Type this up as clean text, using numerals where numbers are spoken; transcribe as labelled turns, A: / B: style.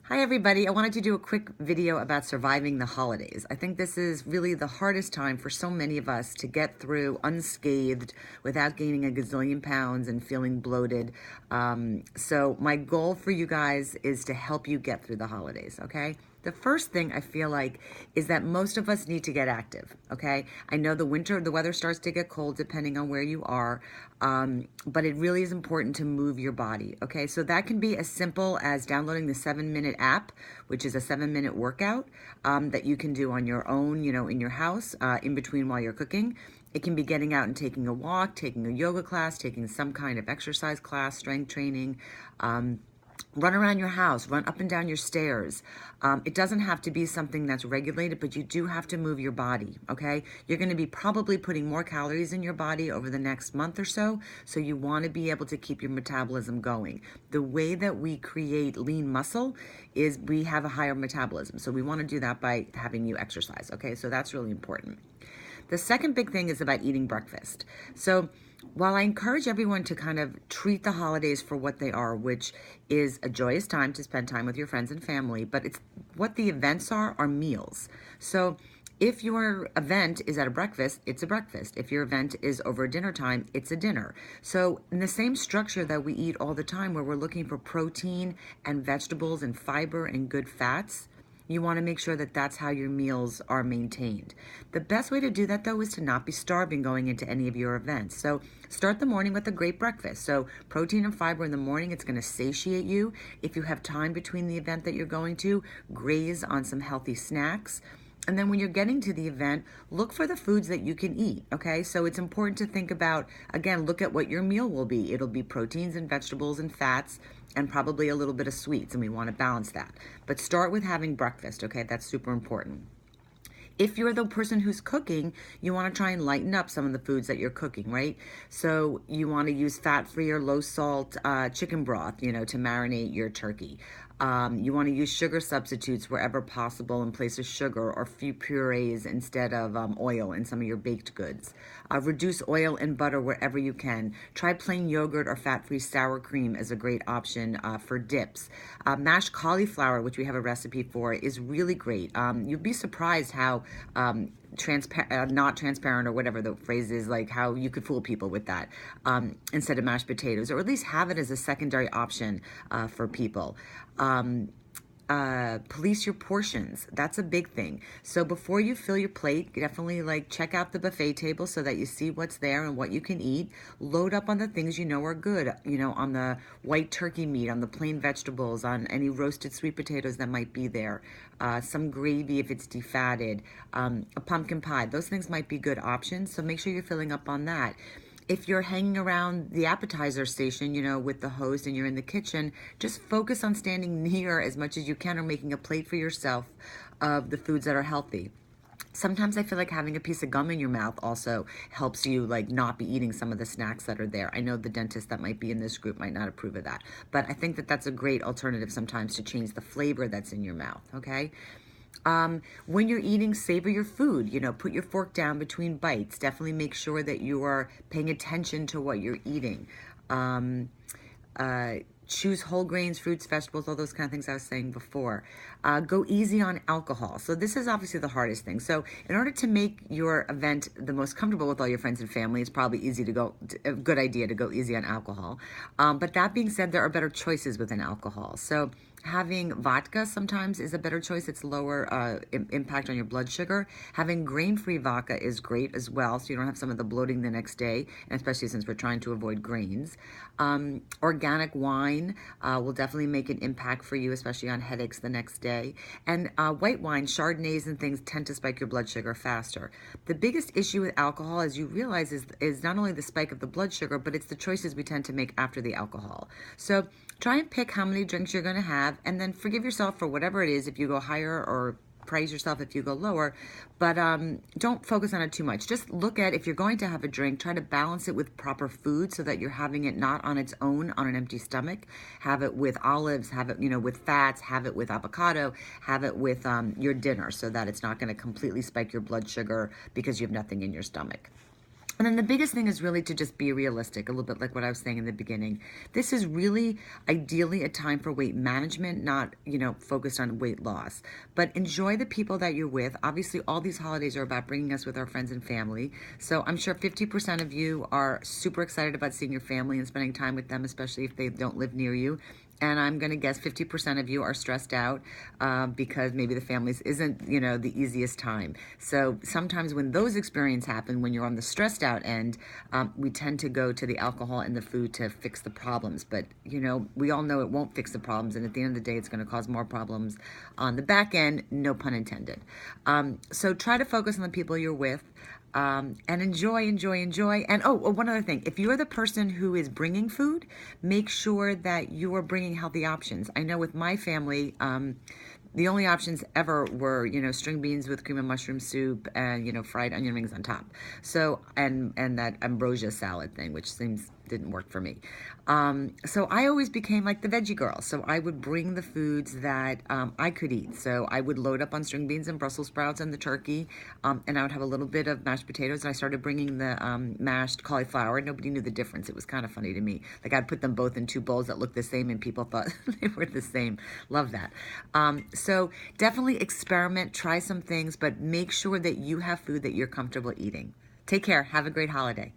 A: Hi everybody, I wanted to do a quick video about surviving the holidays. I think this is really the hardest time for so many of us to get through unscathed without gaining a gazillion pounds and feeling bloated. So my goal for you guys is to help you get through the holidays, okay? The first thing I feel like is that most of us need to get active, okay? I know the weather starts to get cold depending on where you are, but it really is important to move your body, okay? So that can be as simple as downloading the 7-Minute app, which is a 7-minute workout that you can do on your own, in your house, in between while you're cooking. It can be getting out and taking a walk, taking a yoga class, taking some kind of exercise class, strength training, run around your house, run up and down your stairs. It doesn't have to be something that's regulated, but you do have to move your body, okay? You're gonna be probably putting more calories in your body over the next month or so you wanna be able to keep your metabolism going. The way that we create lean muscle is we have a higher metabolism, so we wanna do that by having you exercise, okay? So that's really important. The second big thing is about eating breakfast. So while I encourage everyone to kind of treat the holidays for what they are, which is a joyous time to spend time with your friends and family, but it's what the events are meals. So if your event is at a breakfast, it's a breakfast. If your event is over dinner time, it's a dinner. So in the same structure that we eat all the time, where we're looking for protein and vegetables and fiber and good fats, you want to make sure that that's how your meals are maintained. The best way to do that, though, is to not be starving going into any of your events. So start the morning with a great breakfast. So protein and fiber in the morning, it's going to satiate you. If you have time between the event that you're going to, graze on some healthy snacks. And then when you're getting to the event, look for the foods that you can eat, okay? So it's important to think about, again, look at what your meal will be. It'll be proteins and vegetables and fats and probably a little bit of sweets, and we want to balance that. But start with having breakfast, okay? That's super important. If you're the person who's cooking, you want to try and lighten up some of the foods that you're cooking, right? So you want to use fat-free or low-salt chicken broth, to marinate your turkey. You want to use sugar substitutes wherever possible in place of sugar, or few purees instead of oil in some of your baked goods. Reduce oil and butter wherever you can. Try plain yogurt or fat-free sour cream as a great option for dips. Mashed cauliflower, which we have a recipe for, is really great. You'd be surprised how not transparent, or whatever the phrase is, like how you could fool people with that instead of mashed potatoes, or at least have it as a secondary option for people. Police your portions. That's a big thing. So before you fill your plate, definitely check out the buffet table so that you see what's there and what you can eat. Load up on the things you know are good, on the white turkey meat, on the plain vegetables, on any roasted sweet potatoes that might be there, some gravy if it's defatted, a pumpkin pie. Those things might be good options, so make sure you're filling up on that. If you're hanging around the appetizer station, with the host, and you're in the kitchen, just focus on standing near as much as you can, or making a plate for yourself of the foods that are healthy. Sometimes I feel like having a piece of gum in your mouth also helps you not be eating some of the snacks that are there. I know the dentist that might be in this group might not approve of that, but I think that that's a great alternative sometimes to change the flavor that's in your mouth, okay? When you're eating, savor your food. Put your fork down between bites. Definitely make sure that you are paying attention to what you're eating. Choose whole grains, fruits, vegetables, all those kind of things I was saying before. Go easy on alcohol. So this is obviously the hardest thing. So in order to make your event the most comfortable with all your friends and family, it's probably a good idea to go easy on alcohol. But that being said, there are better choices within alcohol. So having vodka sometimes is a better choice. It's lower impact on your blood sugar. Having grain-free vodka is great as well, so you don't have some of the bloating the next day, and especially since we're trying to avoid grains. Organic wine will definitely make an impact for you, especially on headaches the next day. And white wine, Chardonnays and things tend to spike your blood sugar faster. The biggest issue with alcohol, as you realize, is not only the spike of the blood sugar, but it's the choices we tend to make after the alcohol. So try and pick how many drinks you're going to have, and then forgive yourself for whatever it is if you go higher, or praise yourself if you go lower, but don't focus on it too much. Just look at, if you're going to have a drink, try to balance it with proper food so that you're having it not on its own on an empty stomach. Have it with olives, have it with fats, have it with avocado, have it with your dinner, so that it's not going to completely spike your blood sugar because you have nothing in your stomach. And then the biggest thing is really to just be realistic, a little bit like what I was saying in the beginning. This is really ideally a time for weight management, not, focused on weight loss. But enjoy the people that you're with. Obviously, all these holidays are about bringing us with our friends and family. So I'm sure 50% of you are super excited about seeing your family and spending time with them, especially if they don't live near you. And I'm going to guess 50% of you are stressed out because maybe the families isn't, the easiest time. So sometimes when those experiences happen, when you're on the stressed out end, we tend to go to the alcohol and the food to fix the problems. But, we all know it won't fix the problems. And at the end of the day, it's going to cause more problems on the back end, no pun intended. So try to focus on the people you're with. And enjoy. And one other thing, if you're the person who is bringing food, make sure that you are bringing healthy options. I know with my family, the only options ever were, string beans with cream and mushroom soup and, fried onion rings on top. So, and that ambrosia salad thing, which didn't work for me. So I always became like the veggie girl. So I would bring the foods that I could eat. So I would load up on string beans and Brussels sprouts and the turkey, and I would have a little bit of mashed potatoes. And I started bringing the mashed cauliflower. Nobody knew the difference. It was kind of funny to me. Like I'd put them both in two bowls that looked the same, and people thought they were the same. Love that. So definitely experiment, try some things, but make sure that you have food that you're comfortable eating. Take care. Have a great holiday.